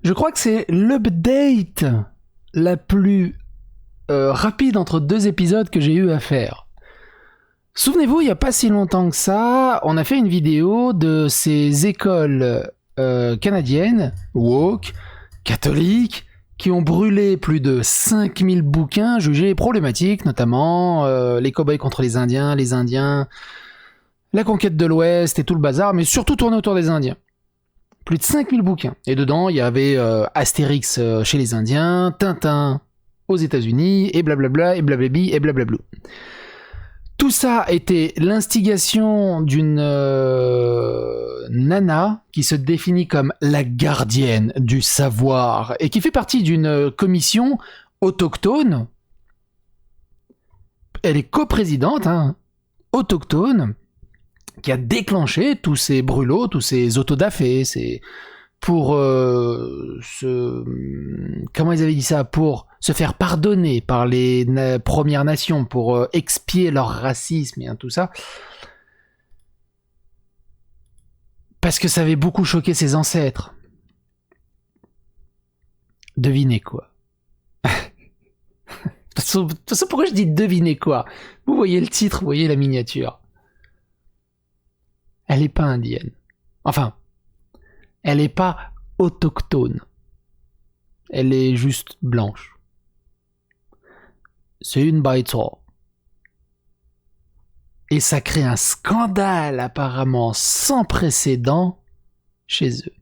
Je crois que c'est l'update la plus rapide entre deux épisodes que j'ai eu à faire. Souvenez-vous, il n'y a pas si longtemps que ça, on a fait une vidéo de ces écoles canadiennes, woke, catholiques, qui ont brûlé plus de 5000 bouquins jugés problématiques, notamment les cow-boys contre les Indiens, la conquête de l'Ouest et tout le bazar, mais surtout tourné autour des Indiens. Plus de 5000 bouquins. Et dedans, il y avait Astérix chez les Indiens, Tintin aux États-Unis, et blablabla, et blablabi, et blablablou. Tout ça était l'instigation d'une nana qui se définit comme la gardienne du savoir et qui fait partie d'une commission autochtone. Elle est coprésidente, autochtone, qui a déclenché tous ces brûlots, tous ces autodafés, pour comment ils avaient dit ça, pour se faire pardonner par les Premières Nations, pour expier leur racisme et tout ça, parce que ça avait beaucoup choqué ses ancêtres. Devinez quoi. De toute façon, pourquoi je dis devinez quoi? Vous voyez le titre, vous voyez la miniature. Elle est pas indienne. Enfin, elle est pas autochtone. Elle est juste blanche. C'est une Baïtso. Et ça crée un scandale apparemment sans précédent chez eux.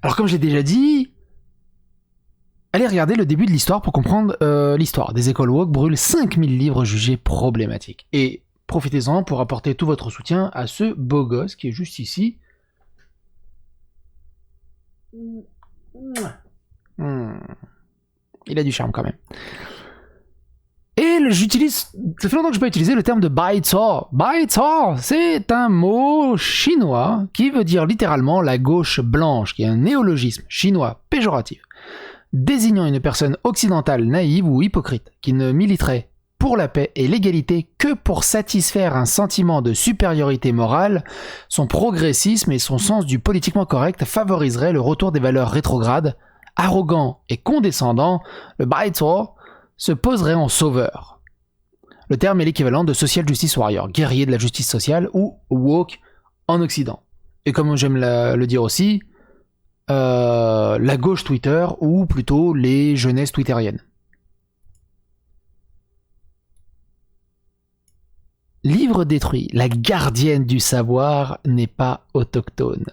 Alors comme j'ai déjà dit, allez regarder le début de l'histoire pour comprendre l'histoire. Des écoles woke brûlent 5000 livres jugés problématiques. Et profitez-en pour apporter tout votre soutien à ce beau gosse qui est juste ici. Il a du charme quand même. Et j'utilise... Ça fait longtemps que je peux utiliser le terme de Baïtso. Baïtso, c'est un mot chinois qui veut dire littéralement la gauche blanche, qui est un néologisme chinois péjoratif, désignant une personne occidentale naïve ou hypocrite, qui ne militerait pour la paix et l'égalité que pour satisfaire un sentiment de supériorité morale. Son progressisme et son sens du politiquement correct favoriseraient le retour des valeurs rétrogrades. Arrogant et condescendant, le Baïtso se poserait en sauveur. Le terme est l'équivalent de social justice warrior, guerrier de la justice sociale ou woke en Occident. Et comme j'aime le dire aussi, la gauche Twitter ou plutôt les jeunesses twitteriennes. Livre détruit, la gardienne du savoir n'est pas autochtone.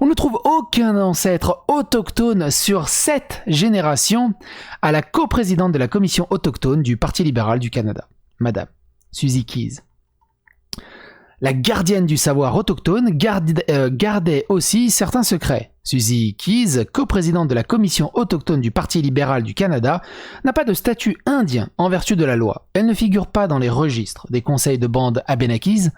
On ne trouve aucun ancêtre autochtone sur 7 générations à la coprésidente de la commission autochtone du Parti libéral du Canada, Madame Suzy Keys. La gardienne du savoir autochtone gardait aussi certains secrets. Suzy Keys, coprésidente de la commission autochtone du Parti libéral du Canada, n'a pas de statut indien en vertu de la loi. Elle ne figure pas dans les registres des conseils de bande Abénaquis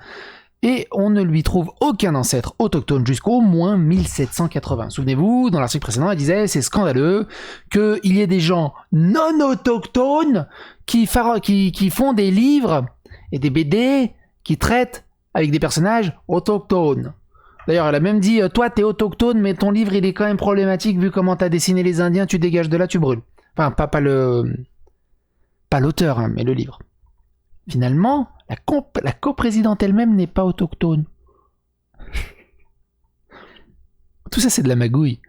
et on ne lui trouve aucun ancêtre autochtone jusqu'au moins 1780. Souvenez-vous, dans l'article précédent, elle disait c'est scandaleux qu'il y ait des gens non autochtones qui font des livres et des BD qui traitent avec des personnages autochtones. D'ailleurs, elle a même dit toi t'es autochtone, mais ton livre il est quand même problématique vu comment t'as dessiné les Indiens, tu dégages de là, tu brûles. Enfin, pas l'auteur, mais le livre. Finalement, la coprésidente elle-même n'est pas autochtone. Tout ça, c'est de la magouille.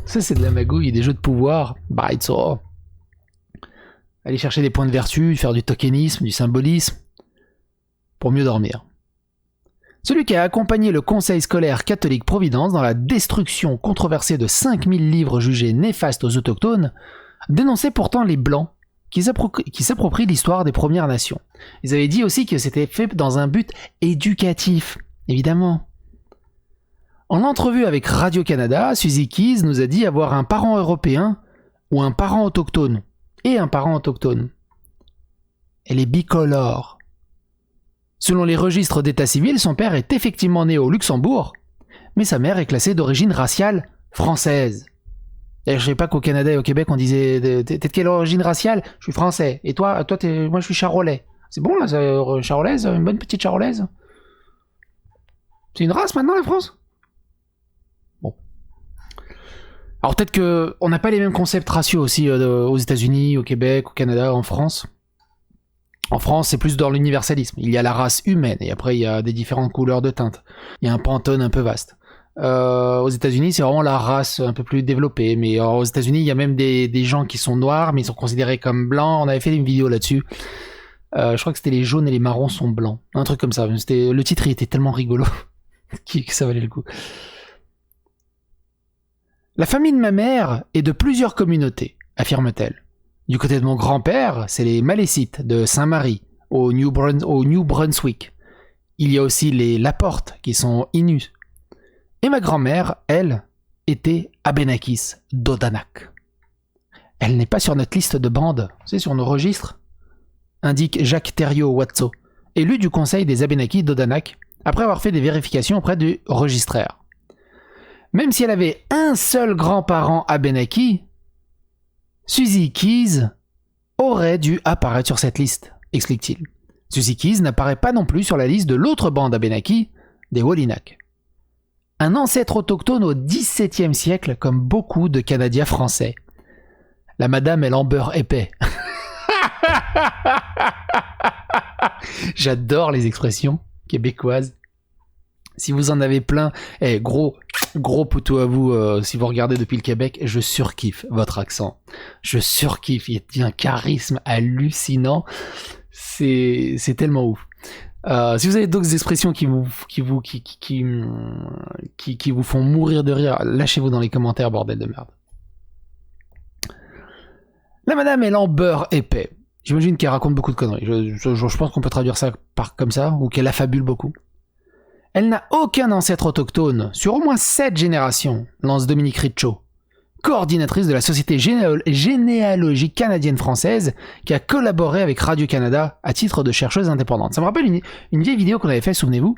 Ça, c'est de la magouille, des jeux de pouvoir. Baïtso. Aller chercher des points de vertu, faire du tokenisme, du symbolisme, pour mieux dormir. Celui qui a accompagné le Conseil scolaire catholique Providence dans la destruction controversée de 5000 livres jugés néfastes aux autochtones, dénonçait pourtant les Blancs, qui s'approprient l'histoire des Premières Nations. Ils avaient dit aussi que c'était fait dans un but éducatif, évidemment. En entrevue avec Radio-Canada, Suzy Keys nous a dit avoir un parent européen ou un parent autochtone, et un parent autochtone. Elle est bicolore. Selon les registres d'état civil, son père est effectivement né au Luxembourg, mais sa mère est classée d'origine raciale française. Et je sais pas qu'au Canada et au Québec on disait t'es de quelle origine raciale? Je suis français. Et toi moi je suis charolais. C'est bon là, charolaise, une bonne petite charolaise. C'est une race maintenant, la France? Bon. Alors peut-être qu'on n'a pas les mêmes concepts raciaux aussi aux États-Unis, au Québec, au Canada, en France. En France, c'est plus dans l'universalisme. Il y a la race humaine, et après, il y a des différentes couleurs de teinte. Il y a un pantone un peu vaste. Aux États-Unis, c'est vraiment la race un peu plus développée. Mais aux États-Unis, il y a même des gens qui sont noirs, mais ils sont considérés comme blancs. On avait fait une vidéo là-dessus. Je crois que c'était les jaunes et les marrons sont blancs. Un truc comme ça. Le titre, il était tellement rigolo que ça valait le coup. La famille de ma mère est de plusieurs communautés, affirme-t-elle. Du côté de mon grand-père, c'est les Malécites de Saint-Marie, au New Brunswick. Il y a aussi les Laporte, qui sont Innus. Et ma grand-mère, elle, était Abénakis d'Odanak. Elle n'est pas sur notre liste de bandes, c'est sur nos registres, indique Jacques Thériault-Watteau, élu du conseil des Abénakis d'Odanak, après avoir fait des vérifications auprès du registraire. Même si elle avait un seul grand-parent Abénaki, Suzy Keys aurait dû apparaître sur cette liste, explique-t-il. Suzy Keys n'apparaît pas non plus sur la liste de l'autre bande Abénaki, des Wolinak. Un ancêtre autochtone au XVIIe siècle, comme beaucoup de Canadiens français. La madame est en beurre épais. J'adore les expressions québécoises. Si vous en avez plein, gros poutou à vous, si vous regardez depuis le Québec, je surkiffe votre accent. Je surkiffe, il y a un charisme hallucinant. C'est tellement ouf. Si vous avez d'autres expressions qui vous font mourir de rire, lâchez-vous dans les commentaires, bordel de merde. La madame est en beurre épais. J'imagine qu'elle raconte beaucoup de conneries. Je pense qu'on peut traduire ça comme ça, ou qu'elle affabule beaucoup. Elle n'a aucun ancêtre autochtone, sur au moins 7 générations, lance Dominique Richaud, coordinatrice de la Société généalogique canadienne-française, qui a collaboré avec Radio-Canada à titre de chercheuse indépendante. Ça me rappelle une vieille vidéo qu'on avait faite, souvenez-vous,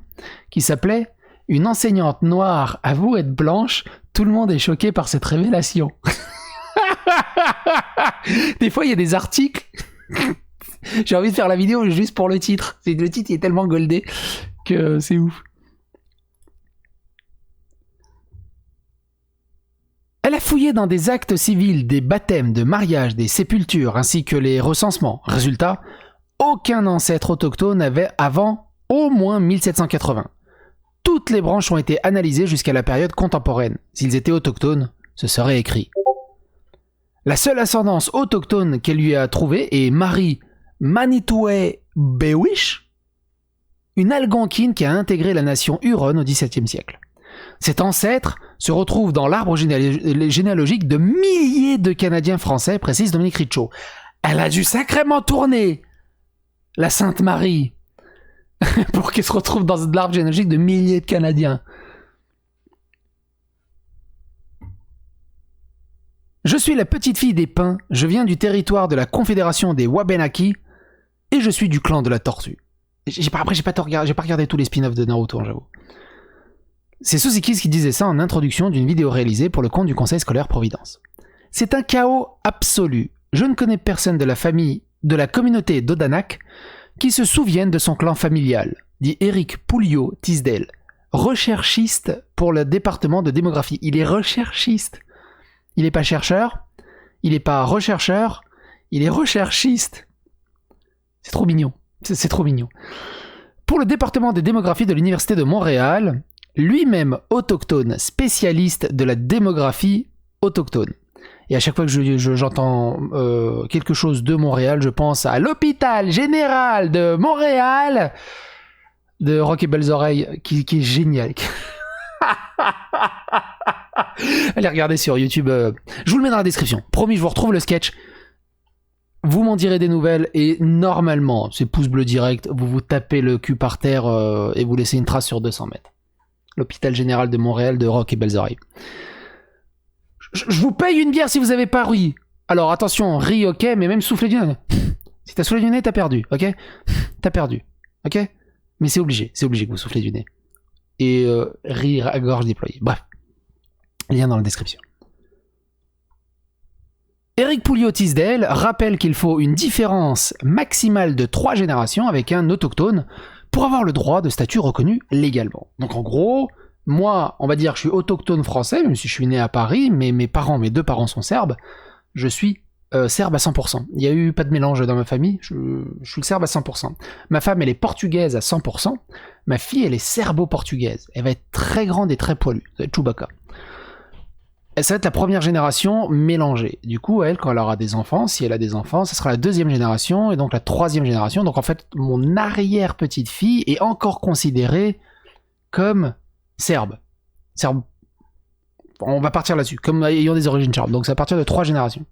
qui s'appelait « Une enseignante noire avoue être blanche, tout le monde est choqué par cette révélation ». Des fois, il y a des articles... J'ai envie de faire la vidéo juste pour le titre. Le titre il est tellement goldé que c'est ouf. Elle a fouillé dans des actes civils, des baptêmes, de mariages, des sépultures, ainsi que les recensements. Résultat, aucun ancêtre autochtone n'avait avant au moins 1780. Toutes les branches ont été analysées jusqu'à la période contemporaine. S'ils étaient autochtones, ce serait écrit. La seule ascendance autochtone qu'elle lui a trouvée est Marie Manitoué Bewish, une Algonquine qui a intégré la nation Huron au XVIIe siècle. Cet ancêtre se retrouve dans l'arbre généalogique de milliers de Canadiens français, précise Dominique Richaud. Elle a dû sacrément tourner, la Sainte Marie, pour qu'elle se retrouve dans l'arbre généalogique de milliers de Canadiens. Je suis la petite fille des pins, je viens du territoire de la Confédération des Wabanaki, et je suis du clan de la tortue. J'ai pas regardé tous les spin-offs de Naruto, j'avoue. C'est Suzy Keys qui disait ça en introduction d'une vidéo réalisée pour le compte du Conseil scolaire Providence. C'est un chaos absolu. Je ne connais personne de la famille, de la communauté d'Odanak, qui se souvienne de son clan familial, dit Éric Pouliot-Tisdale, recherchiste pour le département de démographie. Il est recherchiste. Il n'est pas chercheur, il n'est pas rechercheur, il est recherchiste. C'est trop mignon. C'est trop mignon. Pour le département de démographie de l'Université de Montréal, lui-même autochtone, spécialiste de la démographie autochtone. Et à chaque fois que j'entends quelque chose de Montréal, je pense à l'hôpital général de Montréal de Rock et Belles Oreilles, qui est génial. Allez regarder sur YouTube. Je vous le mets dans la description. Promis, je vous retrouve le sketch. Vous m'en direz des nouvelles et normalement, c'est pouce bleu direct, vous vous tapez le cul par terre et vous laissez une trace sur 200 mètres. L'hôpital général de Montréal de Rock et Belles Oreilles. Je vous paye une bière si vous avez pas ri. Alors attention, ri ok, mais même souffler du nez. Si t'as soufflé du nez, t'as perdu, ok? T'as perdu, ok? Mais c'est obligé que vous soufflez du nez. Et rire à gorge déployée. Bref, lien dans la description. Éric Pouliot-Tisdale rappelle qu'il faut une différence maximale de 3 générations avec un autochtone pour avoir le droit de statut reconnu légalement. Donc en gros, moi, on va dire que je suis autochtone français, même si je suis né à Paris, mais mes deux parents sont serbes, je suis serbe à 100%. Il n'y a eu pas de mélange dans ma famille, je suis le serbe à 100%. Ma femme, elle est portugaise à 100%, ma fille, elle est serbo-portugaise. Elle va être très grande et très poilue, ça va être Chewbacca. Ça va être la première génération mélangée. Du coup, elle, quand elle aura des enfants, si elle a des enfants, ça sera la deuxième génération, et donc la troisième génération. Donc en fait, mon arrière-petite-fille est encore considérée comme serbe. Serbe. On va partir là-dessus, comme ayant des origines serbes. Donc c'est à partir de 3 générations.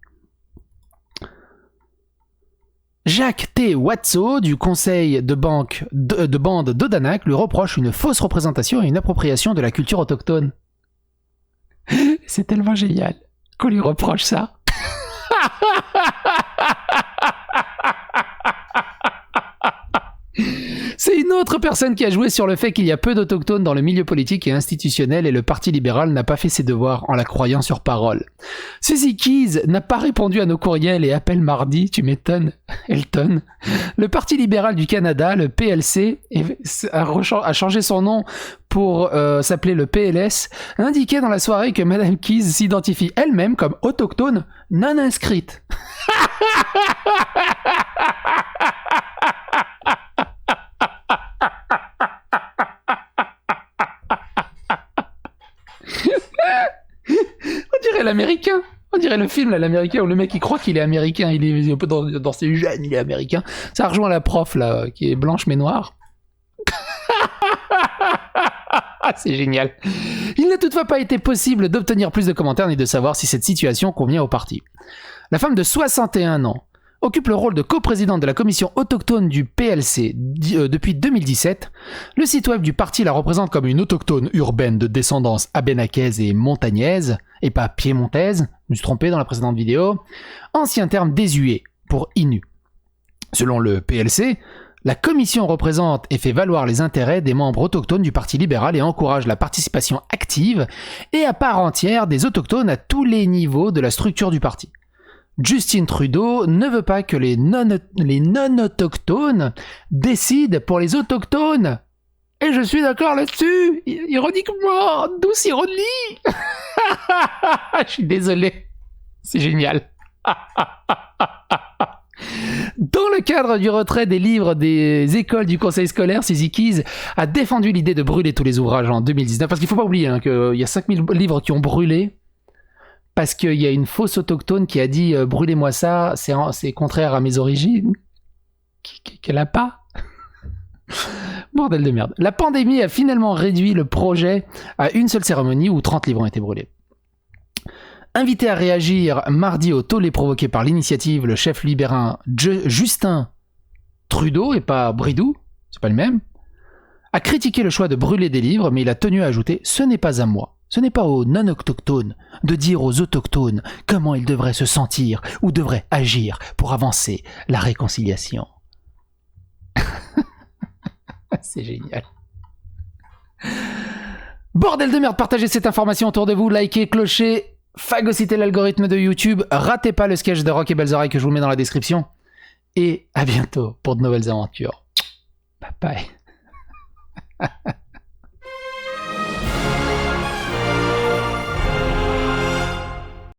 Jacques T. Watso, du conseil de bande d'Odanak, lui reproche une fausse représentation et une appropriation de la culture autochtone. C'est tellement génial qu'on lui reproche ça. C'est une autre personne qui a joué sur le fait qu'il y a peu d'autochtones dans le milieu politique et institutionnel et le Parti libéral n'a pas fait ses devoirs en la croyant sur parole. Suzy Keys n'a pas répondu à nos courriels et appelle mardi, tu m'étonnes, Elton. Le Parti libéral du Canada, le PLC, a changé son nom pour s'appeler le PLS, indiquait dans la soirée que Madame Keys s'identifie elle-même comme autochtone non inscrite. On dirait l'américain. On dirait le film, là, l'américain, où le mec il croit qu'il est américain, il est un peu dans ses gènes, il est américain. Ça rejoint la prof, là, qui est blanche mais noire. C'est génial. Il n'a toutefois pas été possible d'obtenir plus de commentaires ni de savoir si cette situation convient au parti. La femme de 61 ans occupe le rôle de coprésidente de la commission autochtone du PLC depuis 2017. Le site web du parti la représente comme une autochtone urbaine de descendance abénakaise et montagnaise, et pas piémontaise, je me suis trompé dans la précédente vidéo, ancien terme désuet pour Innu. Selon le PLC, la commission représente et fait valoir les intérêts des membres autochtones du Parti libéral et encourage la participation active et à part entière des autochtones à tous les niveaux de la structure du parti. Justin Trudeau ne veut pas que les non-autochtones décident pour les autochtones. Et je suis d'accord là-dessus. Ironiquement, douce ironie. Je suis désolé. C'est génial. Dans le cadre du retrait des livres des écoles du conseil scolaire, Suzy Keys a défendu l'idée de brûler tous les ouvrages en 2019. Parce qu'il ne faut pas oublier qu'il y a 5000 livres qui ont brûlé. Parce qu'il y a une fausse autochtone qui a dit « brûlez-moi ça, c'est contraire à mes origines », qu'elle n'a pas. Bordel de merde. La pandémie a finalement réduit le projet à une seule cérémonie où 30 livres ont été brûlés. Invité à réagir mardi au tollé provoqué par l'initiative, le chef libérin Justin Trudeau, et pas Bridou, c'est pas le même, a critiqué le choix de brûler des livres, mais il a tenu à ajouter « ce n'est pas à moi ». Ce n'est pas aux non-autochtones de dire aux autochtones comment ils devraient se sentir ou devraient agir pour avancer la réconciliation. C'est génial. Bordel de merde, partagez cette information autour de vous, likez, clochez, phagocytez l'algorithme de YouTube, ratez pas le sketch de Rock et Belles Oreilles que je vous mets dans la description. Et à bientôt pour de nouvelles aventures. Bye bye.